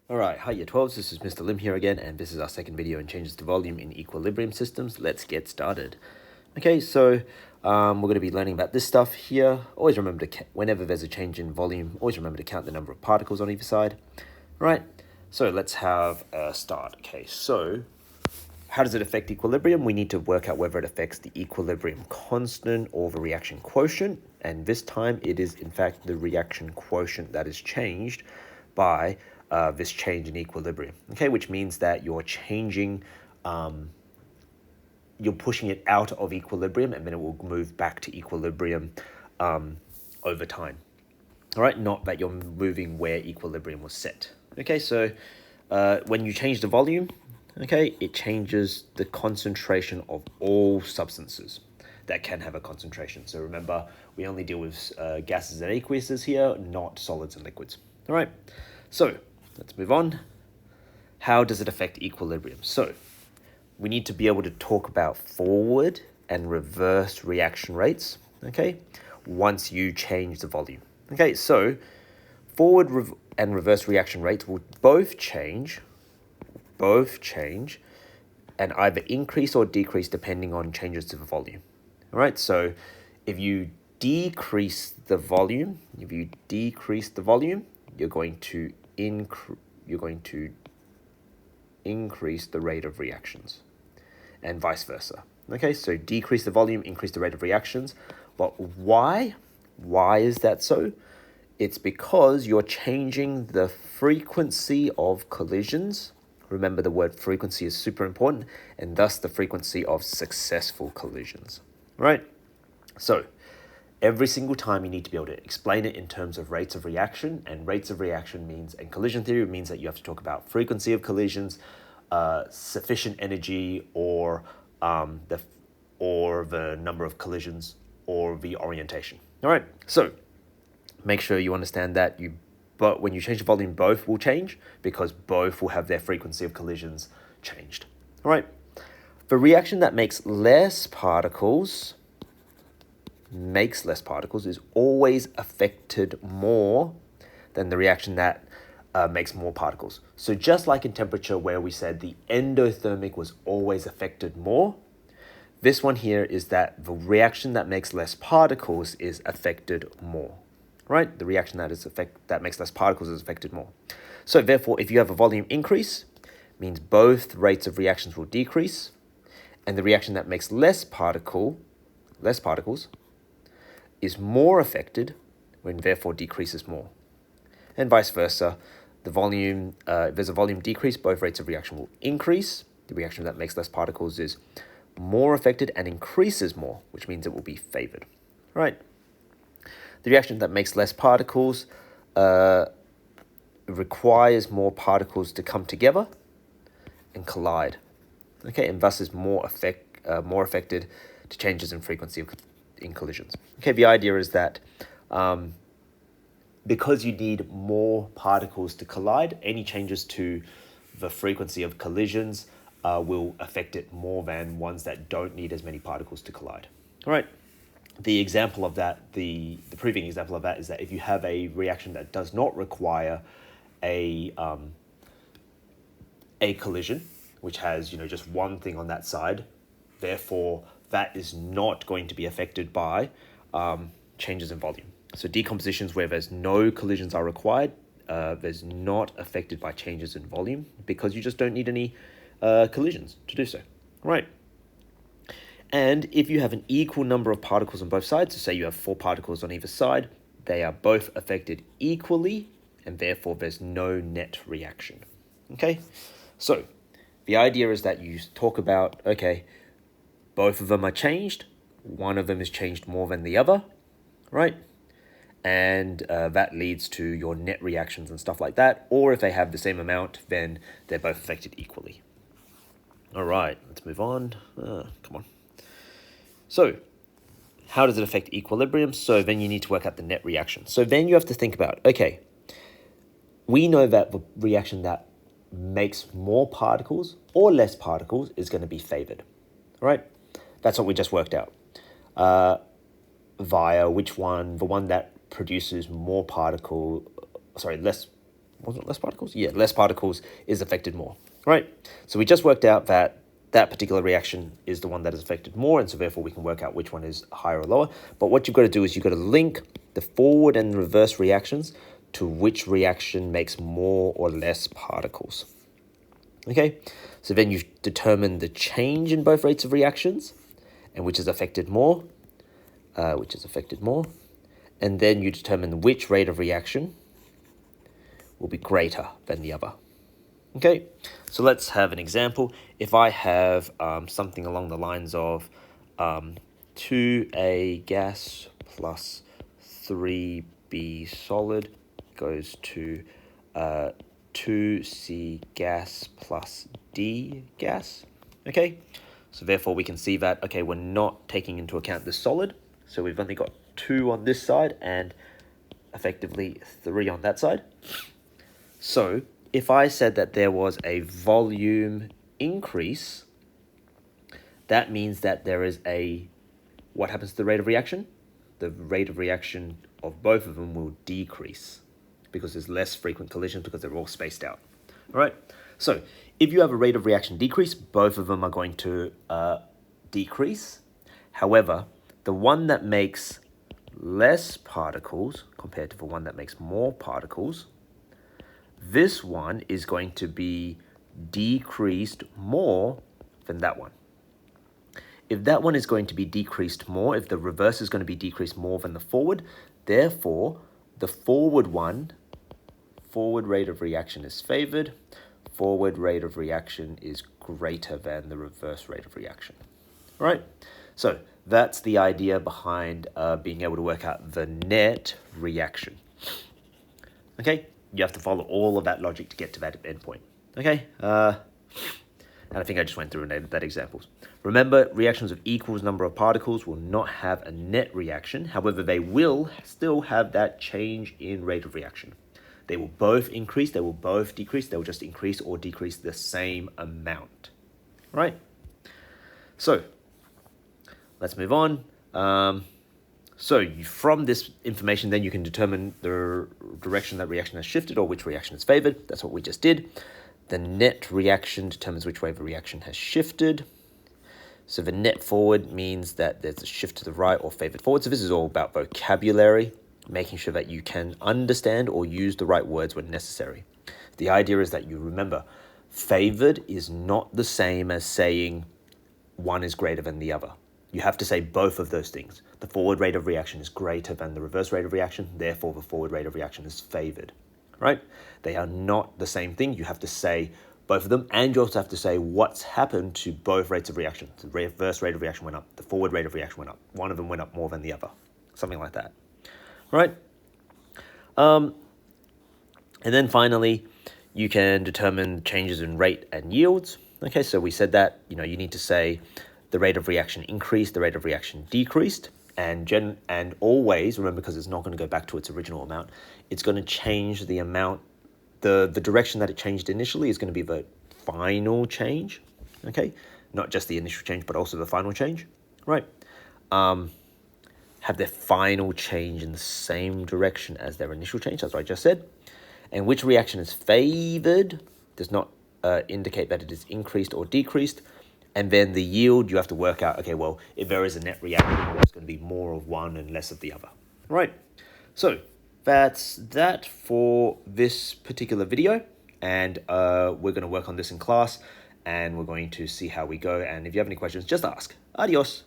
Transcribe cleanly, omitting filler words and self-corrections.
Alright, hi Year 12s, this is Mr. Lim here again, and this is our second video in changes to volume in equilibrium systems. Let's get started. Okay, so we're going to be learning about this stuff here. Always remember to, whenever there's a change in volume, always remember to count the number of particles on either side. Right, so let's have a start. Okay, so how does it affect equilibrium? We need to work out whether it affects the equilibrium constant or the reaction quotient, and this time it is in fact the reaction quotient that is changed by this change in equilibrium, okay, which means that you're changing, you're pushing it out of equilibrium and then it will move back to equilibrium over time. All right, not that you're moving where equilibrium was set. Okay, so when you change the volume, okay, it changes the concentration of all substances that can have a concentration. So remember, we only deal with gases and aqueous here, not solids and liquids. All right, so let's move on. How does it affect equilibrium? So we need to be able to talk about forward and reverse reaction rates, okay, once you change the volume. Okay, so forward and reverse reaction rates will both change, and either increase or decrease depending on changes to the volume. All right, so if you decrease the volume, you're going to increase the rate of reactions, and vice versa. Okay, so decrease the volume, increase the rate of reactions. But why? Why is that so? It's because you're changing the frequency of collisions. Remember, the word frequency is super important, and thus the frequency of successful collisions. Right? So every single time you need to be able to explain it in terms of rates of reaction, and rates of reaction means, and collision theory means that you have to talk about frequency of collisions, sufficient energy, or the number of collisions, or the orientation. All right, so make sure you understand that but when you change the volume, both will change because both will have their frequency of collisions changed. All right, the reaction that makes less particles is always affected more than the reaction that makes more particles. So just like in temperature where we said the endothermic was always affected more, this one here is that the reaction that makes less particles is affected more, right? The reaction that makes less particles is affected more. So therefore, if you have a volume increase, means both rates of reactions will decrease, and the reaction that makes less particles is more affected, when therefore decreases more. And vice versa, the volume, if there's a volume decrease, both rates of reaction will increase. The reaction that makes less particles is more affected and increases more, which means it will be favored. Right. The reaction that makes less particles requires more particles to come together and collide. Okay, and thus is more affected to changes in frequency in collisions. Okay, the idea is that because you need more particles to collide, any changes to the frequency of collisions will affect it more than ones that don't need as many particles to collide. All right. The example of that, the proving example of that is that if you have a reaction that does not require a collision, which has just one thing on that side, therefore that is not going to be affected by changes in volume. So decompositions where there's no collisions are required, there's not affected by changes in volume because you just don't need any collisions to do so. Right. And if you have an equal number of particles on both sides, so say you have 4 particles on either side, they are both affected equally, and therefore there's no net reaction. Okay, so the idea is that you talk about, okay, both of them are changed, one of them is changed more than the other, right? And that leads to your net reactions and stuff like that, or if they have the same amount, then they're both affected equally. All right, let's move on. Come on. So how does it affect equilibrium? So then you need to work out the net reaction. So then you have to think about, okay, we know that the reaction that makes more particles or less particles is going to be favored, right? That's what we just worked out. Via which one? The one that produces less wasn't it less particles? Yeah, less particles is affected more, right? So we just worked out that that particular reaction is the one that is affected more, and so therefore we can work out which one is higher or lower. But what you've got to do is you've got to link the forward and reverse reactions to which reaction makes more or less particles. Okay, so then you've determined the change in both rates of reactions and which is affected more, and then you determine which rate of reaction will be greater than the other. Okay, so let's have an example. If I have something along the lines of 2A gas plus 3B solid goes to 2C gas plus D gas. Okay, so therefore we can see that, okay, we're not taking into account the solid. So we've only got 2 on this side and effectively 3 on that side. So if I said that there was a volume increase, that means that there is what happens to the rate of reaction? The rate of reaction of both of them will decrease because there's less frequent collisions because they're all spaced out. All right. So if you have a rate of reaction decrease, both of them are going to decrease. However, the one that makes less particles compared to the one that makes more particles, this one is going to be decreased more than that one. If that one is going to be decreased more, if the reverse is going to be decreased more than the forward, therefore the forward rate of reaction is favored. Forward rate of reaction is greater than the reverse rate of reaction. All right, so that's the idea behind being able to work out the net reaction. Okay, you have to follow all of that logic to get to that endpoint. Okay, and I think I just went through that examples. Remember, reactions of equals number of particles will not have a net reaction. However, they will still have that change in rate of reaction. They will both increase, they will both decrease, they will just increase or decrease the same amount. All right, so let's move on. From this information, then you can determine the direction that reaction has shifted or which reaction is favored. That's what we just did. The net reaction determines which way the reaction has shifted. So the net forward means that there's a shift to the right or favored forward. So this is all about vocabulary, making sure that you can understand or use the right words when necessary. The idea is that you remember, favored is not the same as saying one is greater than the other. You have to say both of those things. The forward rate of reaction is greater than the reverse rate of reaction, therefore the forward rate of reaction is favored, right? They are not the same thing. You have to say both of them, and you also have to say what's happened to both rates of reaction. The reverse rate of reaction went up, the forward rate of reaction went up. One of them went up more than the other, something like that, right? And then finally, you can determine changes in rate and yields. Okay, so we said that, you need to say the rate of reaction increased, the rate of reaction decreased, and always remember, because it's not going to go back to its original amount, it's going to change the amount. The direction that it changed initially is going to be the final change. Okay, not just the initial change, but also the final change, right? Have their final change in the same direction as their initial change. That's what I just said. And which reaction is favored does not indicate that it is increased or decreased. And then the yield, you have to work out, okay, well, if there is a net reaction, there's going to be more of one and less of the other. Right. So that's that for this particular video. And we're going to work on this in class, and we're going to see how we go. And if you have any questions, just ask. Adios.